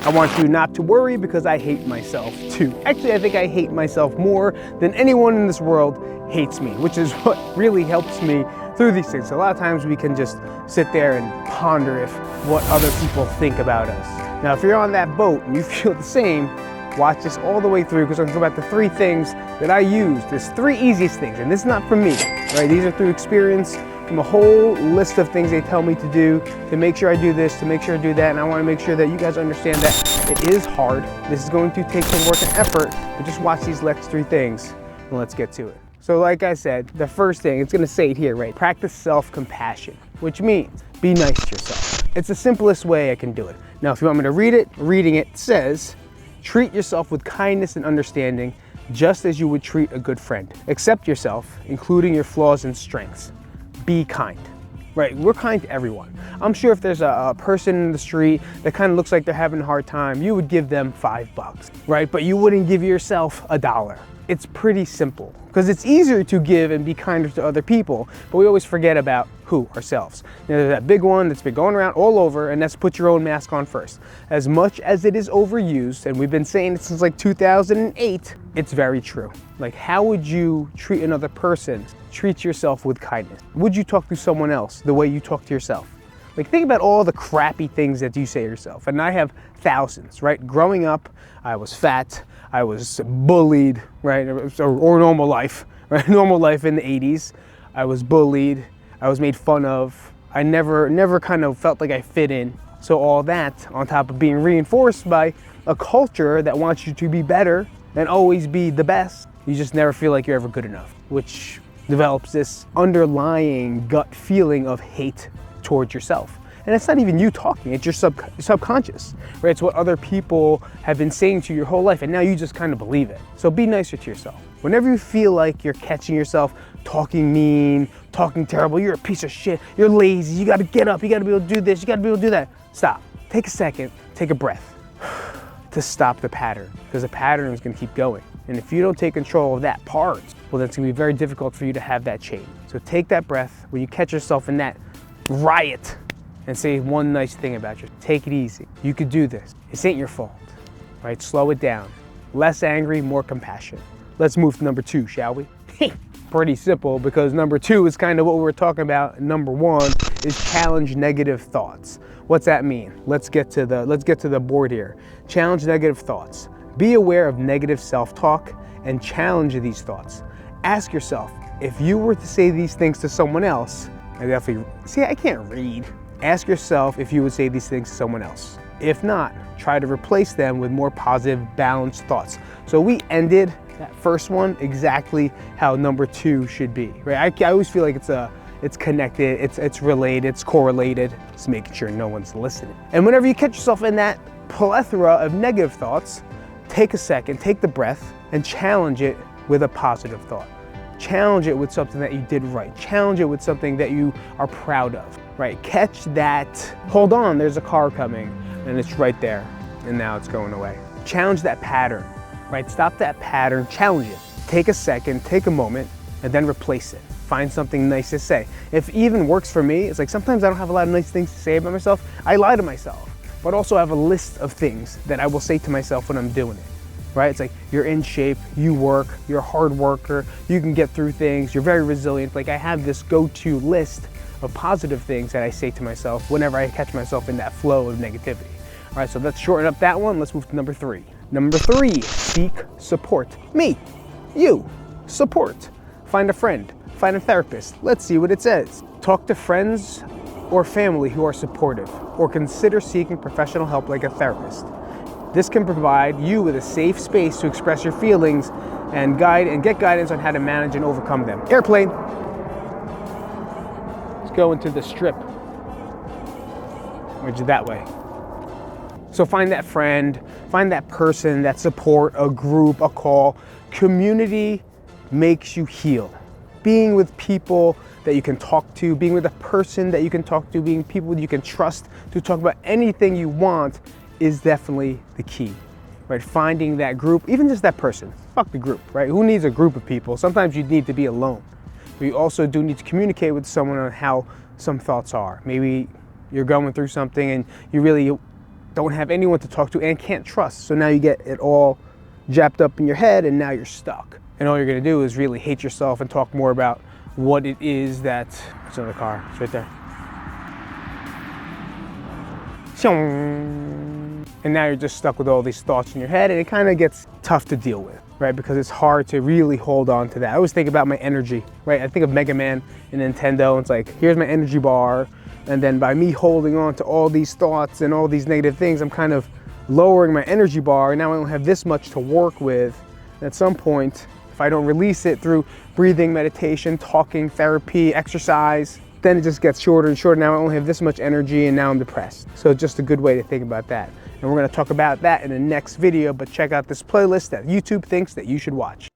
I want you not to worry because I hate myself too. Actually, I think I hate myself more than anyone in this world hates me, which is what really helps me through these things. A lot of times we can just sit there and ponder if what other people think about us. Now, if you're on that boat and you feel the same, watch this all the way through, because I'm talking about the 3 things that I use. There's 3 easiest things, and this is not from me, right? These are through experience, from a whole list of things they tell me to do, to make sure I do this, to make sure I do that, and I want to make sure that you guys understand that it is hard. This is going to take some work and effort, but just watch these next 3 things, and let's get to it. So like I said, the first thing, it's gonna say it here, right? Practice self-compassion, which means be nice to yourself. It's the simplest way I can do it. Now, if you want me to read it, reading it says, treat yourself with kindness and understanding, just as you would treat a good friend. Accept yourself, including your flaws and strengths. Be kind, right? We're kind to everyone. I'm sure if there's a person in the street that kind of looks like they're having a hard time, you would give them $5, right? But you wouldn't give yourself $1. It's pretty simple, because it's easier to give and be kinder to other people, but we always forget about who? Ourselves. You know, there's that big one that's been going around all over, and that's put your own mask on first. As much as it is overused, and we've been saying it since like 2008, it's very true. Like, how would you treat another person? Treat yourself with kindness. Would you talk to someone else the way you talk to yourself? Like, think about all the crappy things that you say to yourself, and I have thousands, right? Growing up, I was fat, I was bullied, right? Or normal life, right? Normal life in the 80s. I was bullied, I was made fun of. I never kind of felt like I fit in. So all that on top of being reinforced by a culture that wants you to be better and always be the best, you just never feel like you're ever good enough, which develops this underlying gut feeling of hate towards yourself. And it's not even you talking, it's your subconscious, right? It's what other people have been saying to you your whole life, and now you just kind of believe it. So be nicer to yourself. Whenever you feel like you're catching yourself talking mean, talking terrible, you're a piece of shit, you're lazy, you gotta get up, you gotta be able to do this, you gotta be able to do that. Stop, take a second, take a breath to stop the pattern, because the pattern is gonna keep going. And if you don't take control of that part, well, then it's gonna be very difficult for you to have that change. So take that breath when you catch yourself in that riot, and say one nice thing about you. Take it easy. You could do this. This ain't your fault, right? Slow it down. Less angry, more compassion. Let's move to number 2, shall we? Pretty simple, because number 2 is kind of what we were talking about. Number 1 is challenge negative thoughts. What's that mean? Let's get to the board here. Challenge negative thoughts. Be aware of negative self-talk and challenge these thoughts. Ask yourself, if you were to say these things to someone else, I can't read. Ask yourself if you would say these things to someone else. If not, try to replace them with more positive, balanced thoughts. So we ended that first one exactly how number 2 should be, right? I always feel like it's connected, it's related, it's correlated. Just making sure no one's listening. And whenever you catch yourself in that plethora of negative thoughts, take a second, take the breath, and challenge it with a positive thought. Challenge it with something that you did right. Challenge it with something that you are proud of, right? Catch that, hold on, there's a car coming, and it's right there, and now it's going away. Challenge that pattern, right? Stop that pattern, challenge it. Take a second, take a moment, and then replace it. Find something nice to say. If it even works for me, it's like sometimes I don't have a lot of nice things to say about myself. I lie to myself, but also I have a list of things that I will say to myself when I'm doing it. Right? It's like, you're in shape, you work, you're a hard worker, you can get through things, you're very resilient. Like, I have this go-to list of positive things that I say to myself whenever I catch myself in that flow of negativity. All right, so let's shorten up that one. Let's move to number 3. Number 3, seek support. Me, you, support. Find a friend, find a therapist. Let's see what it says. Talk to friends or family who are supportive, or consider seeking professional help like a therapist. This can provide you with a safe space to express your feelings and get guidance on how to manage and overcome them. Airplane. Let's go into the strip, which is that way. So find that friend, find that person, that support, a group, a call. Community makes you heal. Being with people that you can talk to, being with a person that you can talk to, being people that you can trust to talk about anything you want is definitely the key, right? Finding that group, even just that person. Fuck the group, right? Who needs a group of people? Sometimes you need to be alone. But you also do need to communicate with someone on how some thoughts are. Maybe you're going through something and you really don't have anyone to talk to and can't trust. So now you get it all japped up in your head and now you're stuck. And all you're gonna do is really hate yourself and talk more about what it is that, it's another car, it's right there. And now you're just stuck with all these thoughts in your head, and it kind of gets tough to deal with, right? Because it's hard to really hold on to that. I always think about my energy, right? I think of Mega Man and Nintendo, and it's like, here's my energy bar. And then by me holding on to all these thoughts and all these negative things, I'm kind of lowering my energy bar, and now I don't have this much to work with. And at some point, if I don't release it through breathing, meditation, talking, therapy, exercise, then it just gets shorter and shorter. Now I only have this much energy and now I'm depressed. So it's just a good way to think about that. And we're gonna talk about that in the next video, but check out this playlist that YouTube thinks that you should watch.